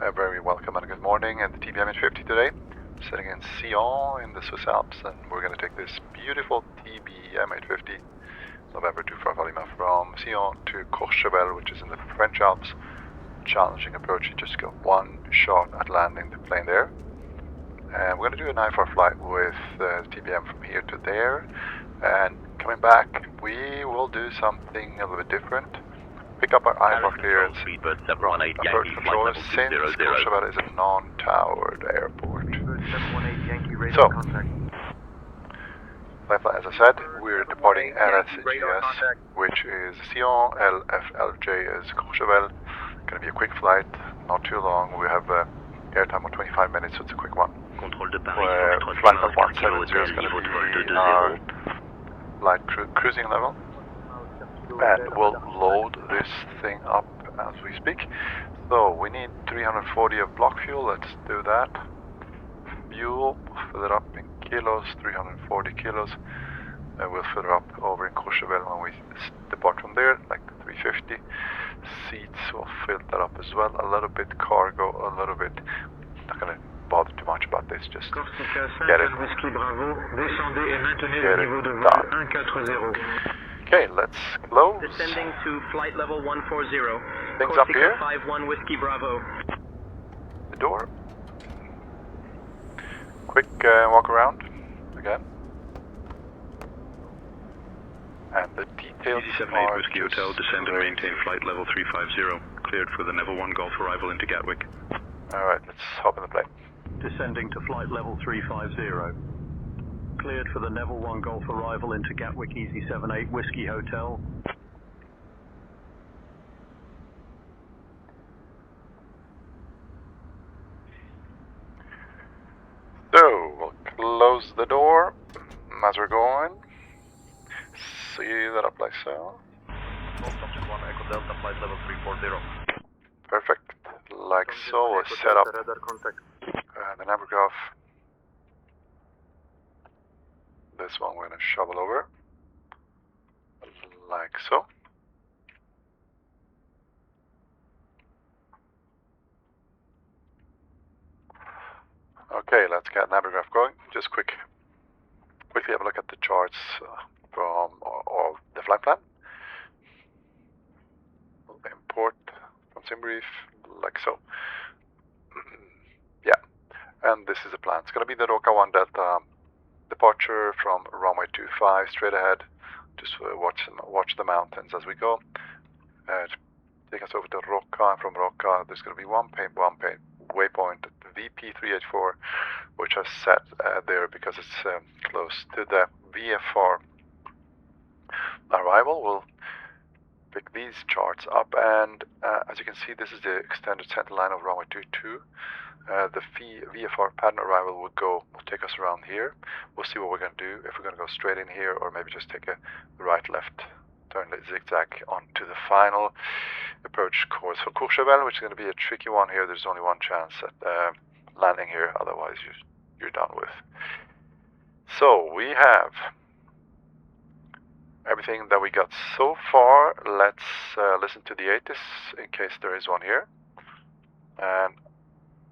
A very welcome and good morning at the TBM 850 today. Sitting in Sion in the Swiss Alps, and we're going to take this beautiful TBM 850 November 25 Lima from Sion to Courchevel, which is in the French Alps. Challenging approach, you just got one shot at landing the plane there. And we're going to do an IFR flight with the TBM from here to there. And coming back, we will do something a little bit different. Pick up our IFR clearance from approach controllers since Courchevel is a non-towered airport. So, as I said, we're departing LSGS, which is Sion LFLJ is Courchevel. Going to be a quick flight, not too long. We have airtime of 25 minutes, so it's a quick one. Flight level 170 is going to be our light cruising level. And we'll load this thing up as we speak. So we need 340 of block fuel. Let's do that. Fuel, fill it up in kilos, 340 kilos. And we'll fill it up over in Courchevel when we depart from there, like 350. Seats, we'll fill that up as well. A little bit cargo, a little bit. Not going to bother too much about this, just get it. Okay, let's close. Descending to flight level 140. Things up here. 51 Whiskey Bravo. The door. Quick walk around again. And the details EZ78 Whiskey Hotel, descend and maintain flight level 350. Cleared for the Neville 1 Golf arrival into Gatwick. Alright, let's hop in the plane. Descending to flight level 350. Cleared for the Neville 1 Golf arrival into Gatwick EZ78 Whiskey Hotel. So, we'll close the door as we're going. See that up like so. Perfect. Like so, we'll set up the navigraph. This one we're going to shovel over, like so. Okay, let's get navigraph going. Just quickly have a look at the charts from or the flight plan. We'll import from SimBrief, like so. Yeah, and this is the plan. It's going to be the Roca 1 Delta. Departure from runway 25 straight ahead. Just watch the mountains as we go. Take us over to Roca, and from Roca there's going to be one waypoint VP384, which I've set there because it's close to the VFR arrival. We'll pick these charts up, and as you can see, this is the extended center line of runway 22. The VFR pattern arrival will take us around here. We'll see what we're going to do, if we're going to go straight in here or maybe just take a right-left turn zigzag onto the final approach course for Courchevel, which is going to be a tricky one here. There's only one chance at landing here, otherwise you're done with. So we have everything that we got so far. Let's listen to the ATIS in case there is one here. And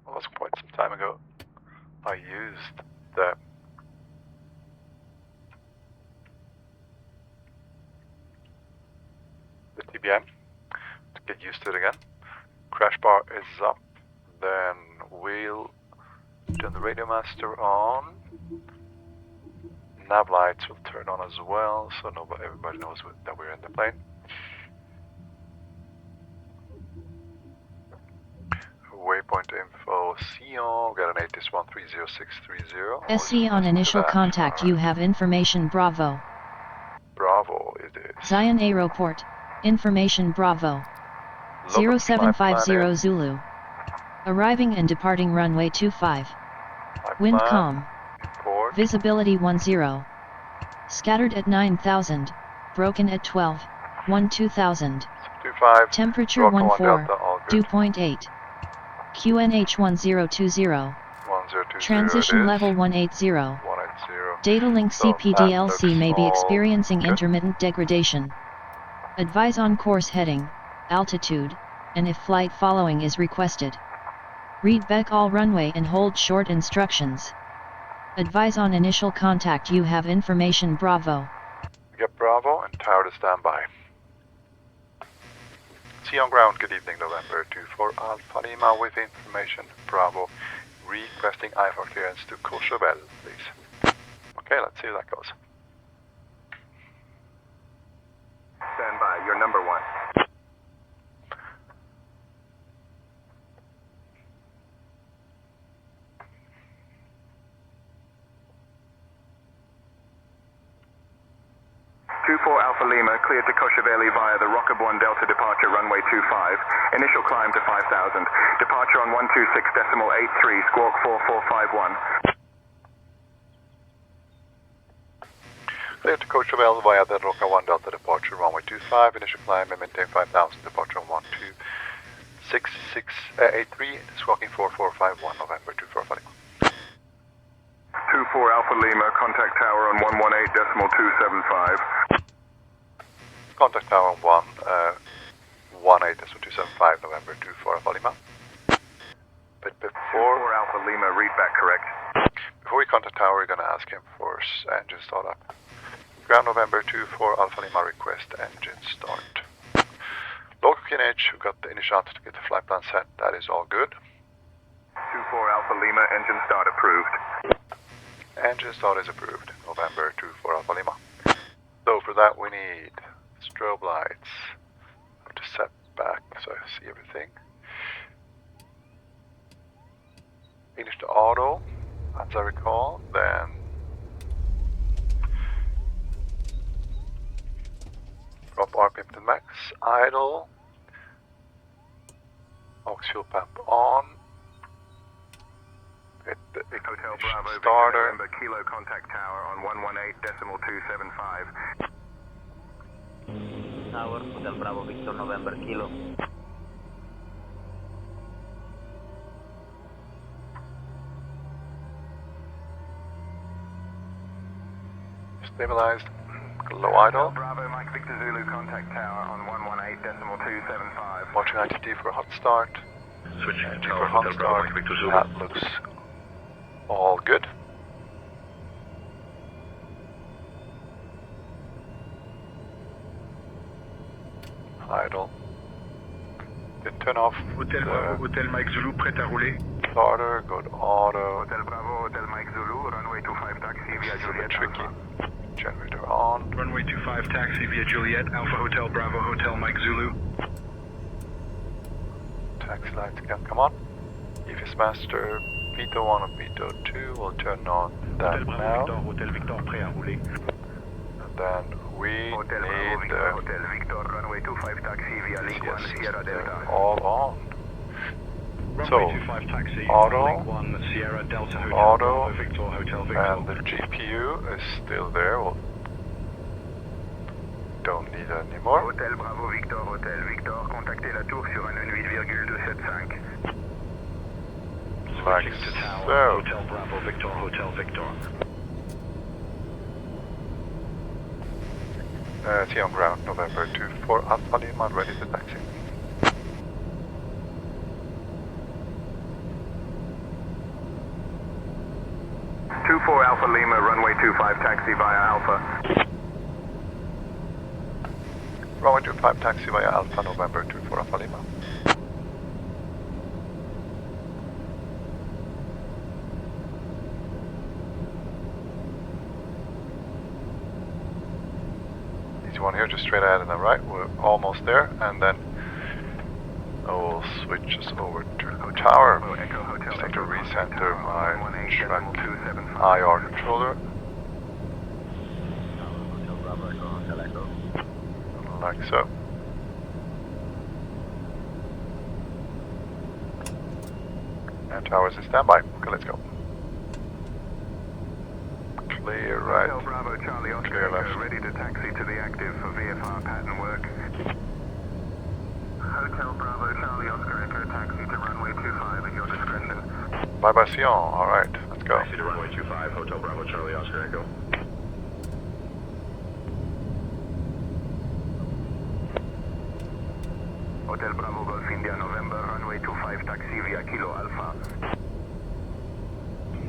it was quite some time ago I used the TBM to get used to it again. Crash bar is up, then we'll turn the radio master on. Nav lights will turn on as well, so everybody knows that we're in the plane. Waypoint info, Sion, got an ATIS 130630. Sion initial contact, you have information Bravo. Bravo it is. Sion Aeroport, information Bravo. 0750 Zulu. Arriving and departing runway 25. Wind calm. Import. Visibility 10. Scattered at 9,000, broken at 12, 2000. 25. Temperature 14, dew point 8. QNH 1020. 1020. Transition level 180. 180. Data link So CPDLC may be all experiencing good. intermittent degradation. Advise on course heading, altitude, and if flight following is requested. Read back all runway and hold short instructions. Advise on initial contact. You have information Bravo. We get Bravo and tower to standby. Sion ground, good evening, November 24 Alpha Lima with information Bravo. Requesting IFR clearance to Courchevel, please. Okay, let's see how that goes. Stand by, you're number 1. Alpha Lima, cleared to Courchevel via the Rocket 1 Delta departure runway 25. Initial climb to 5,000. Departure on 126.83, squawk 4451. Cleared to Courchevel via the Rocket 1 Delta departure runway 25. Initial climb and maintain 5,000. Departure on 126.83, squawking 4451, November 24 Alpha Lima. 24 Alpha Lima, contact tower on 118.275. Contact tower on 118.275, November 24 Alpha Lima. But before 24 Alpha Lima, read back correct. Before we contact tower, we're going to ask him for engine startup. Ground November 24 Alpha Lima, request engine start. Local QNH, we got the initial to get the flight plan set. That is all good. 24 Alpha Lima, engine start approved. Engine start is approved. November 24 Alpha Lima. So for that we need strobe lights. I have to set back so I see everything. Finish to auto, as I recall. Then drop RPM to max. Idle. Aux fuel pump on. Get the Hotel Bravo, starter. November, Kilo contact tower on 118.275. Tower, Hotel Bravo, Victor November, Kilo. Stabilized. Low idle. Bravo, Mike Victor Zulu contact tower on 118.275. Watching ITT for a hot start. Switching to ITT tower, for hot Hotel Bravo, start. Mike Victor Zulu. That looks all good. Idle. Then turn off Hotel Bravo, Hotel Mike Zulu, prêt à rouler. starter, go to auto. Hotel Bravo, Hotel Mike Zulu, runway 25 taxi via It's a bit Juliet. tricky. Generator on. Runway 25 taxi via Juliet, Alpha Hotel Bravo, Hotel Mike Zulu. Taxi lights again, come on. EFS master, Vito 1 and Vito 2 will turn on that Hotel Bravo, now. Victor, Hotel Victor, prêt à rouler. And then we Hotel Bravo, need Victor, Hotel Victor, runway 25 taxi via Link 1 Sierra Delta. all on. Runway So, 25 taxi, auto, Link 1 Sierra Delta Hotel auto, Bravo, Victor, Hotel Victor. And the GPU is still there. We'll don't need it anymore. Hotel Bravo, Victor, contactez la tour sur un 8,275. Like Switching to tower, so. Hotel Bravo, Victor, Hotel Victor. Sion ground, November 24 Alpha Lima, ready to taxi. Two-4 Alpha Lima, runway 25 taxi via Alpha. Runway 25 taxi via Alpha, November 24 Alpha Lima. Easy one here, just straight ahead and then right. We're almost there, and then we'll switch us over to the tower. Just have to recenter my track IR controller. Like so. And towers in standby. Okay, let's go. Clear right. Hotel Bravo, Charlie Oscar, Clear left. ready to taxi to the active for VFR pattern work. Hotel Bravo, Charlie Oscar, Echo, taxi to runway 25 at your discretion. Bye bye, Sion. Alright, let's go. Taxi to runway 25, Hotel Bravo, Charlie Oscar, Echo. Hotel Bravo, Golf India, November, runway 25 taxi via Kilo Alpha.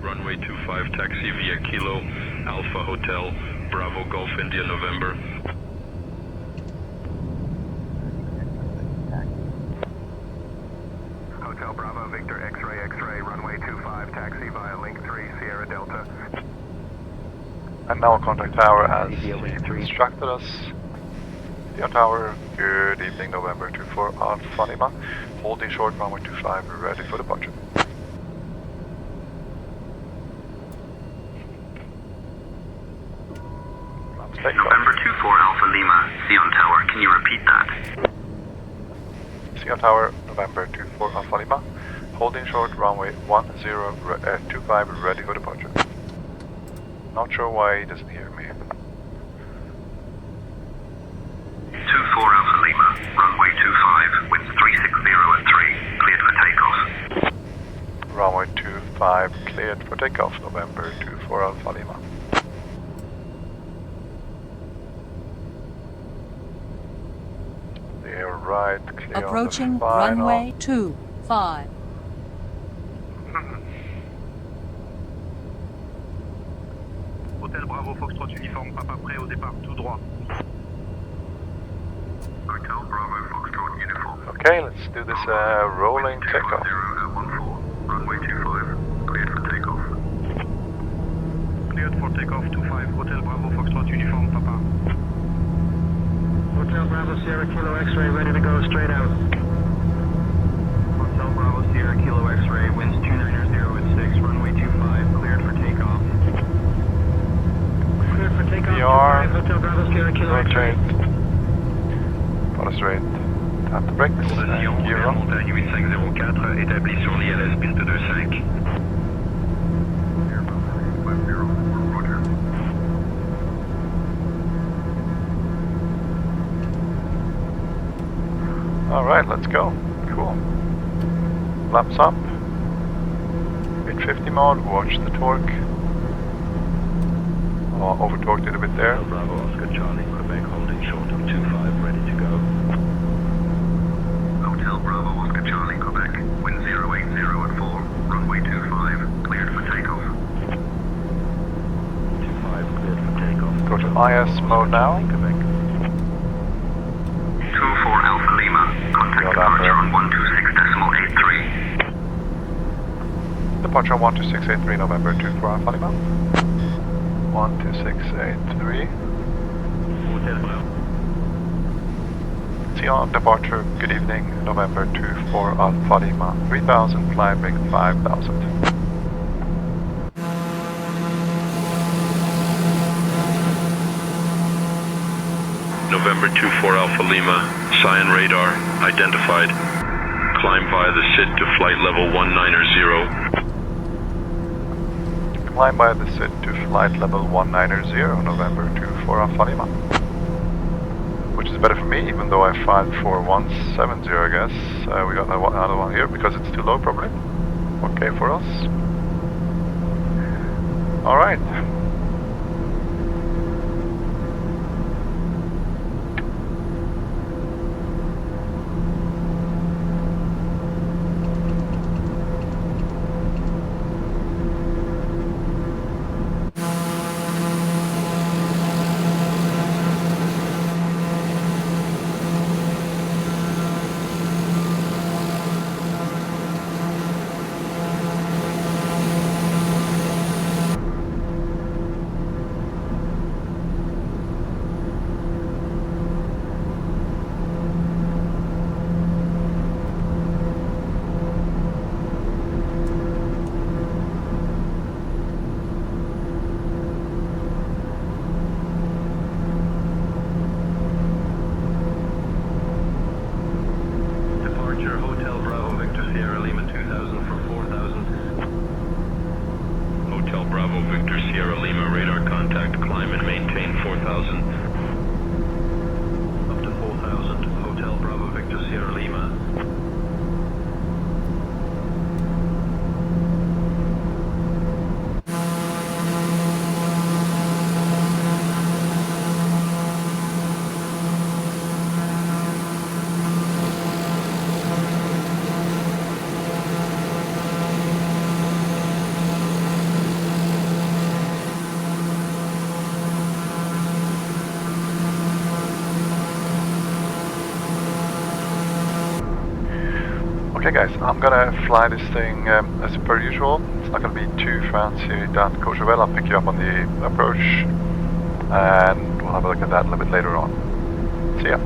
Runway 25, taxi via Kilo Alpha Hotel, Bravo Golf India November. Hotel Bravo Victor X-ray, runway 25, taxi via Link 3, Sierra Delta. And now contact tower as he instructed us. Sion Tower, good evening, November 24 Alpha Lima. Holding short, runway 25, ready for departure. November 24 Alpha Lima, Sion Tower, can you repeat that? Sion Tower, November 24 Alpha Lima. Holding short, runway 25, ready for departure. Not sure why he doesn't hear me. 24 Alpha Lima, runway 25, winds 360 at 3, cleared for takeoff. Runway 25, cleared for takeoff, November 24 Alpha Lima. They're right, clear Approaching on the final. runway 25. Hôtel Bravo Foxtrot uniforme, Papa prêt au départ tout droit. Hotel Bravo Foxtrot uniform. Okay, let's do this rolling takeoff. 014, runway 25, cleared for takeoff. Cleared for takeoff 25, Hotel Bravo Foxtrot uniform, Papa. Hotel Bravo Sierra Kilo X-ray, ready to go straight out. Hotel Bravo Sierra Kilo X-ray, winds 290 at 6, runway 25, cleared for takeoff. Cleared for takeoff. VR, 25, Hotel Bravo Sierra Kilo X-ray. rotate, follow straight, tap the brakes, Tour de and Sion, gear Air up. Montagne 8504, établi sur l'ILS piste 25. Roger. Alright, let's go. Cool. Flaps up. 850 mode, watch the torque. Oh, over torqued it a bit there. Bravo Oscar Charlie, Quebec holding short of 25, ready to go. Hotel Bravo Oscar Charlie, Quebec, wind 080 at 4, runway 25, cleared for takeoff. 25, cleared for takeoff. Go to IS mode now. Quebec. 24 Alpha Lima, contact departure on 126.83. Departure on 12683, November 24 Alpha Lima. 12683. Hotel Bravo. Sion departure, good evening, November 24 Alpha Lima. 3000, climbing 5000. November 24 Alpha Lima, Sion radar, identified. Climb via the SID to flight level 190. Climb by the SID to flight level 190, November 24 Alpha Lima. Which is better for me, even though I filed for 170, I guess. We got another one here because it's too low, probably. Okay for us. Alright. Okay guys, I'm gonna fly this thing as per usual. It's not gonna be too fancy down Courchevel. I'll pick you up on the approach and we'll have a look at that a little bit later on. See ya.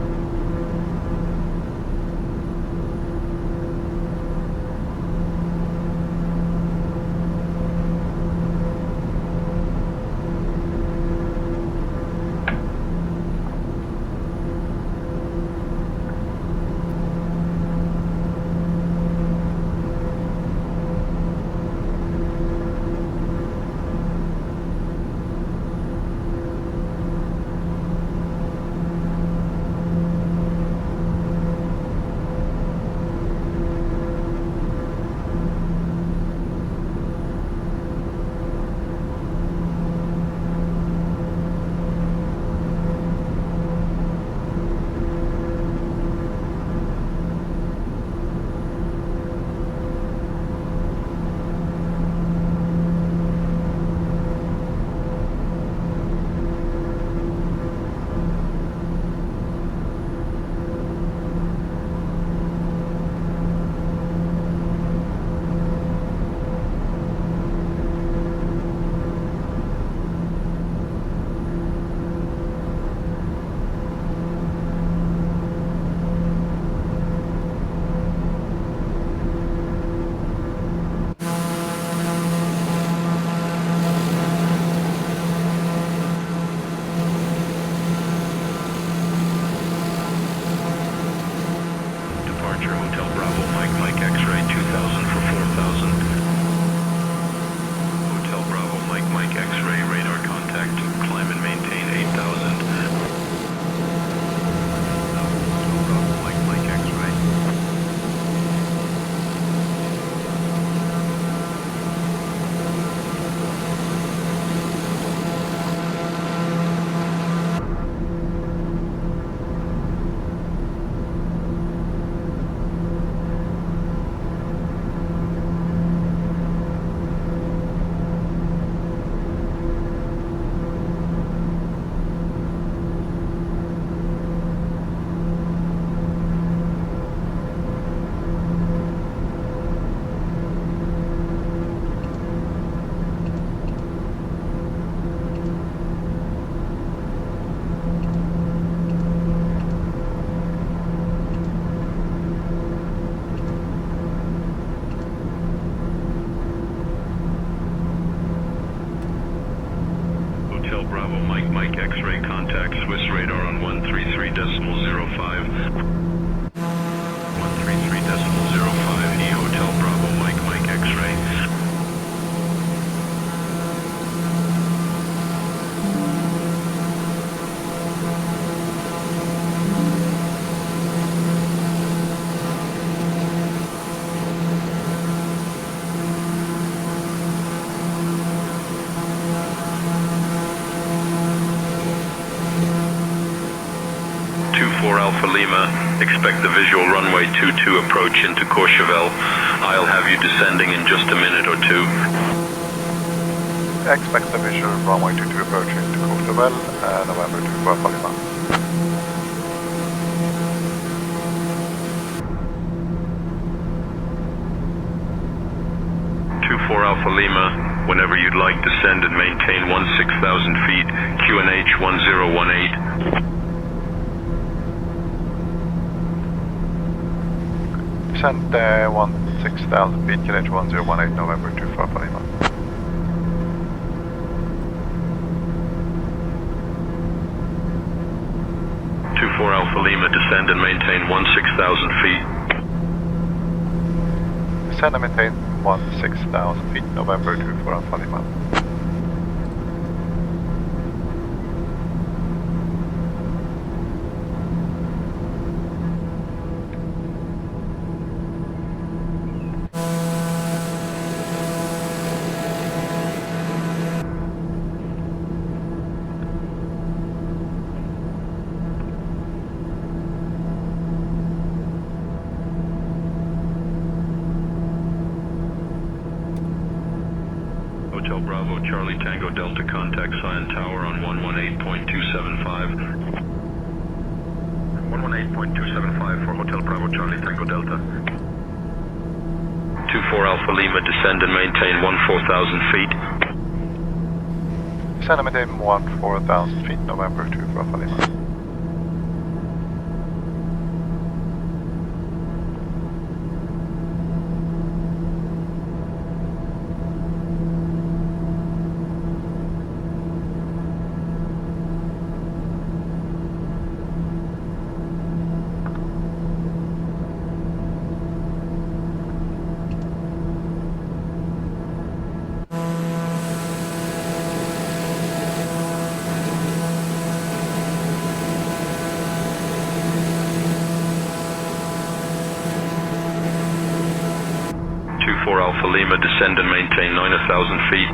Hotel Bravo, Mike X-ray 2000 for 4000. Hotel Bravo, Mike X-ray, radar contact, climb and maintain 8000. Hotel Bravo, Mike X-ray. Hotel Bravo, Mike X-ray, contact Swiss radar on 133.05. 133.05, E Hotel Bravo, Mike X-ray. Alpha Lima, expect the visual runway 22 approach into Courchevel. I'll have you descending in just a minute or two. Expect the visual runway 22 approach into Courchevel, November 24 Alpha Lima. Alpha Lima, whenever you'd like, descend and maintain 16,000 feet, QNH 1018. Descent 16,000 feet, QNH 1018, November 24 Alpha Lima. Alpha Lima, descend and maintain 16,000 feet. Descend and maintain 16,000 feet, November 24 Alpha Lima. Hotel Bravo, Charlie Tango Delta, contact Sion Tower on 118.275. 118.275 for Hotel Bravo, Charlie Tango Delta. 24 Alpha Lima, descend and maintain 14,000 feet. Descend and maintain 14,000 feet, November 24 Alpha Lima. Alpha Lima, descend and maintain 9,000 feet.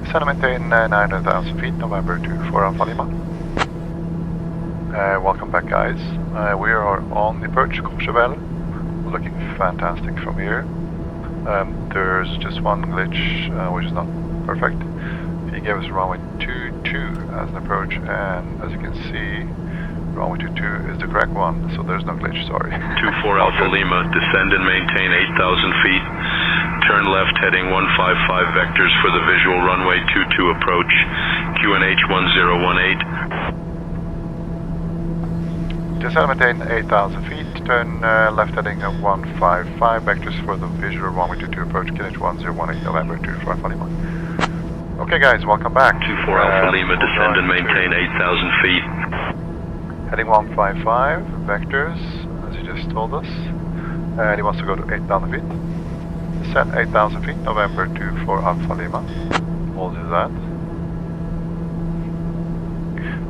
Descend and maintain 9,000 feet, November 24 Alpha Lima. Welcome back, guys. We are on the approach Courchevel, looking fantastic from here. There's just one glitch, which is not perfect. He gave us runway 22 as an approach, and as you can see, runway 22 is the correct one, so there's no glitch, sorry. 24 Alpha Lima, descend and maintain 8,000 feet. Turn left heading 155 vectors for the visual runway 22 approach. QNH 1018. Descend and maintain 8,000 feet. Turn left heading 155 vectors for the visual runway 22 approach. QNH 1018, November 24 Alpha Lima. Okay, guys, welcome back. 24 Alpha Lima, descend and maintain 8,000 feet. Heading 155 vectors, as he just told us, and he wants to go to 8,000 feet. Descend 8,000 feet, November 24 Alpha Lima. We'll do that.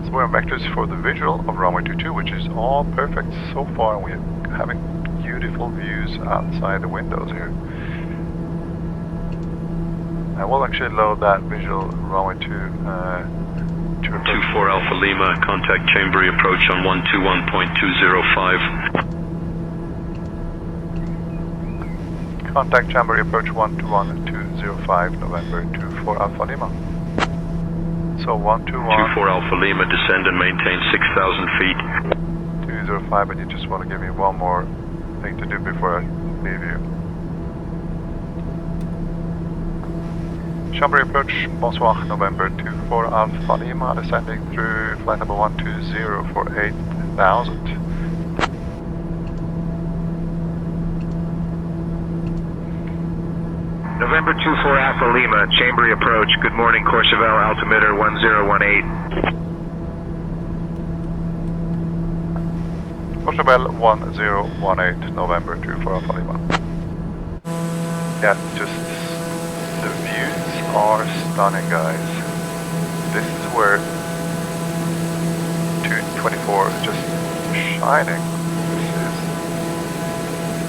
So we're on vectors for the visual of runway 22, which is all perfect so far. We're having beautiful views outside the windows here. And we'll actually load that visual runway 2. 24 Alpha Lima, contact Chambéry approach on 121.205. Contact Chambéry approach 121.205, November 24 Alpha Lima. So 121. 24 Alpha Lima, descend and maintain 6,000 feet. 205, and you just want to give me one more thing to do before I leave you. Chambéry approach, bonsoir, November 24 Alpha Lima, descending through flight number 120 for 8,000. November 24 Alpha Lima, Chambéry approach, good morning, Courchevel altimeter 1018. Courchevel 1018, November 24 Alpha Lima. Yeah, just the views are stunning, guys. This is where 224 is just shining. This is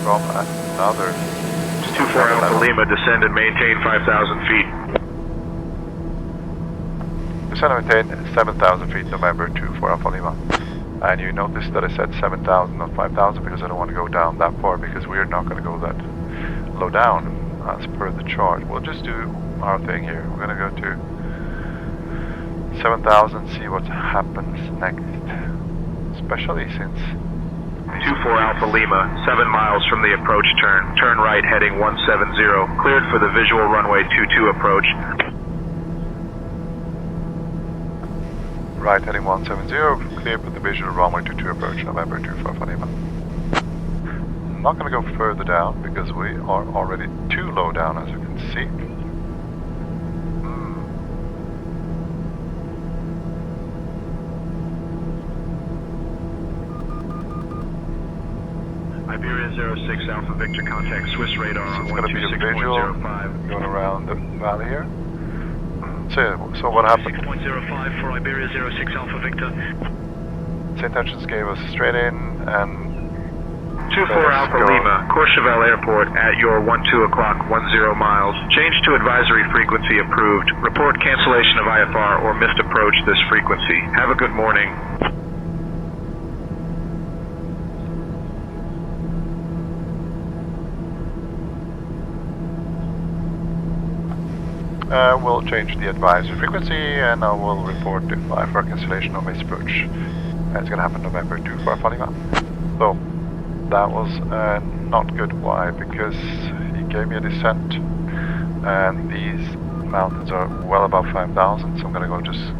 from another. 24 Alpha Lima, descend and maintain 5,000 feet. Descend and maintain 7,000 feet, November 24 Alpha Lima. And you notice that I said 7,000, not 5,000, because I don't want to go down that far, because we're not going to go that low down as per the chart. We'll just do our thing here. We're going to go to 7,000, see what happens next. Especially since 24 Alpha Lima, 7 miles from the approach turn. Turn right heading 170. Cleared for the visual runway 22 approach. right heading 170, clear for the visual runway 22 approach, November 24 Alpha Lima. I'm not going to go further down because we are already too low down, as you can see. Iberia 06 Alpha Victor, contact Swiss radar on 126.05. It's going to be a visual going around the valley here. So what happened? 6.05 for Iberia 06 Alpha Victor. St. Hutchins gave us straight in and 24 Alpha Lima, Courchevel Airport at your 12 o'clock 10 miles. Change to advisory frequency approved. Report cancellation of IFR or missed approach this frequency. Have a good morning. We'll change the advisory frequency and I will report if IFR cancellation or missed approach. It's going to happen November 24 Alpha Lima. So that was not good. Why? Because he gave me a descent, and these mountains are well above 5,000. So I'm gonna just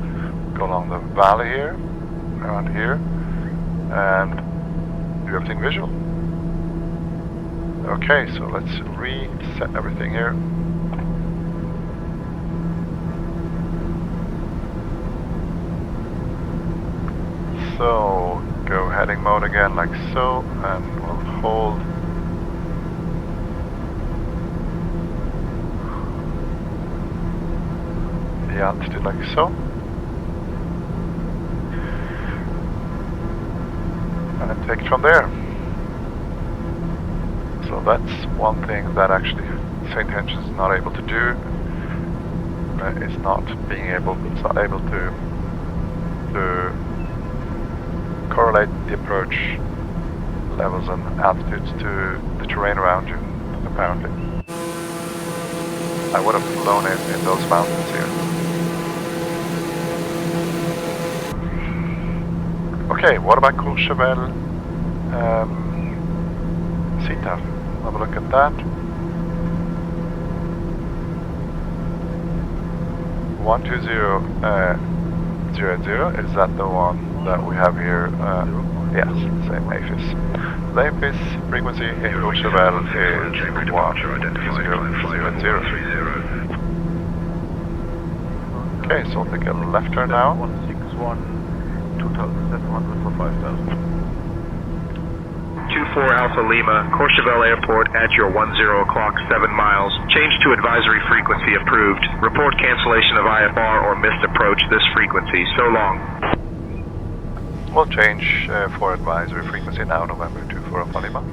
go along the valley here, around here, and do everything visual. Okay, so let's reset everything here. So go heading mode again like so, and we'll hold the altitude like so. And then take it from there. So that's one thing that actually St. Hench is not able to do. It's not able to correlate the approach levels and altitudes to the terrain around you, apparently. I would have flown in those mountains here. Okay, what about Courchevel CTAF? Have a look at that. 120.080, is that the one that we have here? Yes, same AFIS. The AFIS frequency in Courchevel is 1,000. Okay, so I'll take a left turn now. 161, 2,700 for 5,000. 24 Alpha Lima, Courchevel Airport at your 10 o'clock, 7 miles. Change to advisory frequency approved. Report cancellation of IFR or missed approach this frequency. So long. We'll change for advisory frequency now, November 24 Alpha Lima.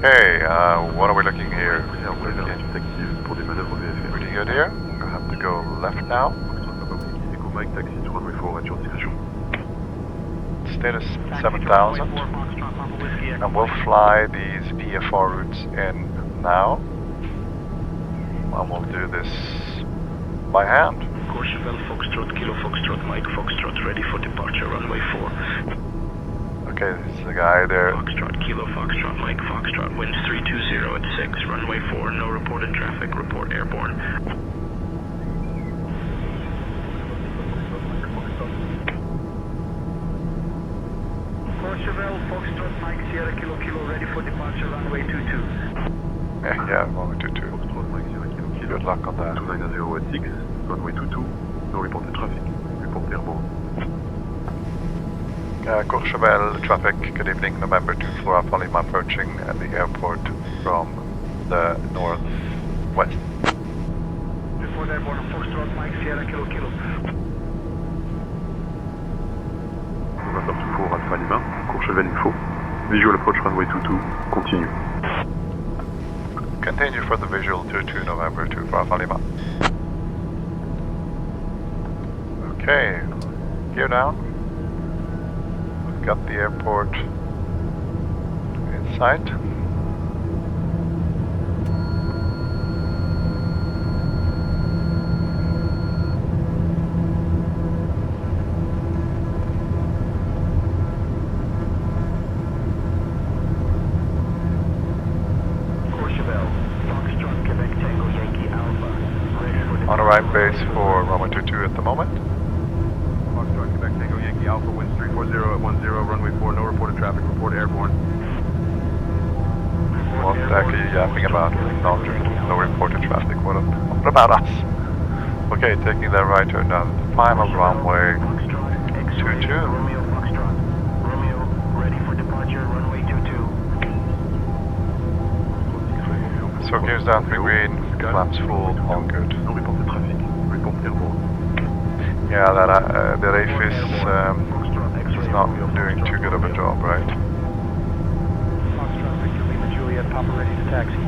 Okay, what are we looking here? Pretty good here. We'll have to go left now. Status 7,000. And we'll fly these VFR routes in now. And we'll do this by hand. Courchevel Foxtrot, Kilo Foxtrot, Mike Foxtrot, ready for departure, runway 4. Okay, this is the guy there. Foxtrot, Kilo Foxtrot, Mike Foxtrot, winds 320 at 6, runway 4, no reported traffic, report airborne. Courchevel, Foxtrot, Mike Sierra, Kilo Kilo, ready for departure, runway 22. Yeah, runway 22. Good luck on that. 290 at 6, runway 22, no reported traffic, report airborne. Courchevel traffic, good evening, November 24 Alpha Lima approaching the airport from the northwest. Report airborne, Foxtrot, Mike Sierra, Kilo Kilo. November 24 Alpha Lima, Courchevel info, visual approach runway 22, continue. Continue for the visual 22 November 24 Alpha Lima. Okay, gear down. Got the airport in sight. Courchevel, Foxtrot, Quebec Tango Yankee Alpha, ready for On arrive base for runway 22 at the moment. Foxtrot, Quebec Tango Yankee Alpha, winds 340 at 10, runway 4, no reported traffic, report airborne. What the heck are you yapping about? No reported traffic. What about us? Okay, taking that right turn down the final runway 22. Romeo Foxtrot, Romeo, ready for departure, runway 22. So gears down 3 green, flaps full, all good. No reported traffic, report airborne. Yeah, that AFIS is not doing too good of a job, right? Foxtrot, Victor Lima, Juliet, Papa, ready to taxi.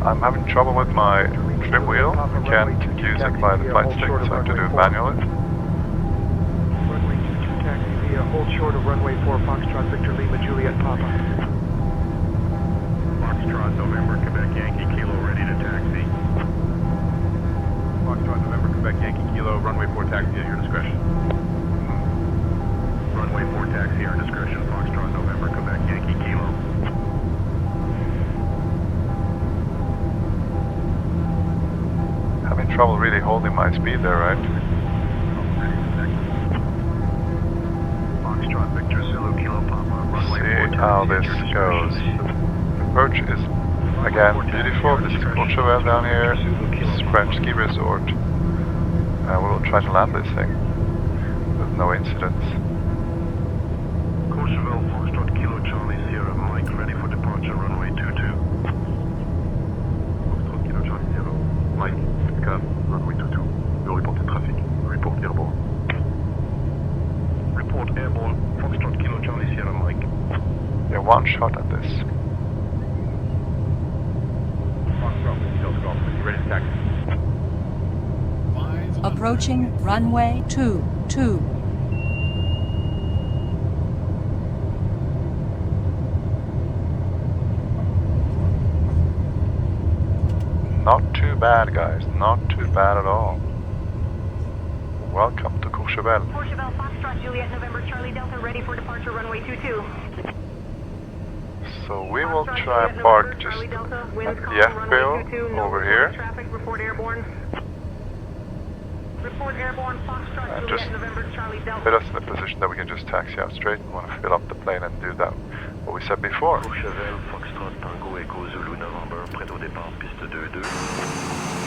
I'm having trouble with my trim wheel. I can't use it by the flight stick, so I have to do it manually. Runway 22 taxi via hold short of runway 4, Foxtrot, Victor Lima, Juliet, Papa. Foxtrot, trouble really holding my speed there, right? See how this goes. The approach is, again, beautiful. This is Courchevel down here. This is French ski resort. We will try to land this thing with no incidents. Courchevel, Foxtrot, Kilo Charlie, Sierra, Mike, ready for departure, runway 22. Foxtrot, Kilo Charlie, Sierra, Mike, Cap, runway 22. Vous reportez trafic. Report airborne. Report airborne, Foxtrot, Kilo Charlie, Sierra, Mike. Yeah, one shot at this. Foxtrot, Kilo Charlie, ready to taxi. Approaching runway 22. Not too bad, guys. Not too bad at all. Welcome to Courchevel. Courchevel, Foxtrot, Juliet, November, Charlie, Delta, ready for departure, runway 22. So we will try and park just at the FBO over here. Traffic, report airborne. Report airborne, Foxtrot, And Juliet, just November, Charlie, Delta. put us in a position that we can just taxi out straight. We want to fill up the plane and do that, what we said before. Courchevel, Foxtrot, Tango, Echo, Zulu, November, prêt au départ, piste 2-2.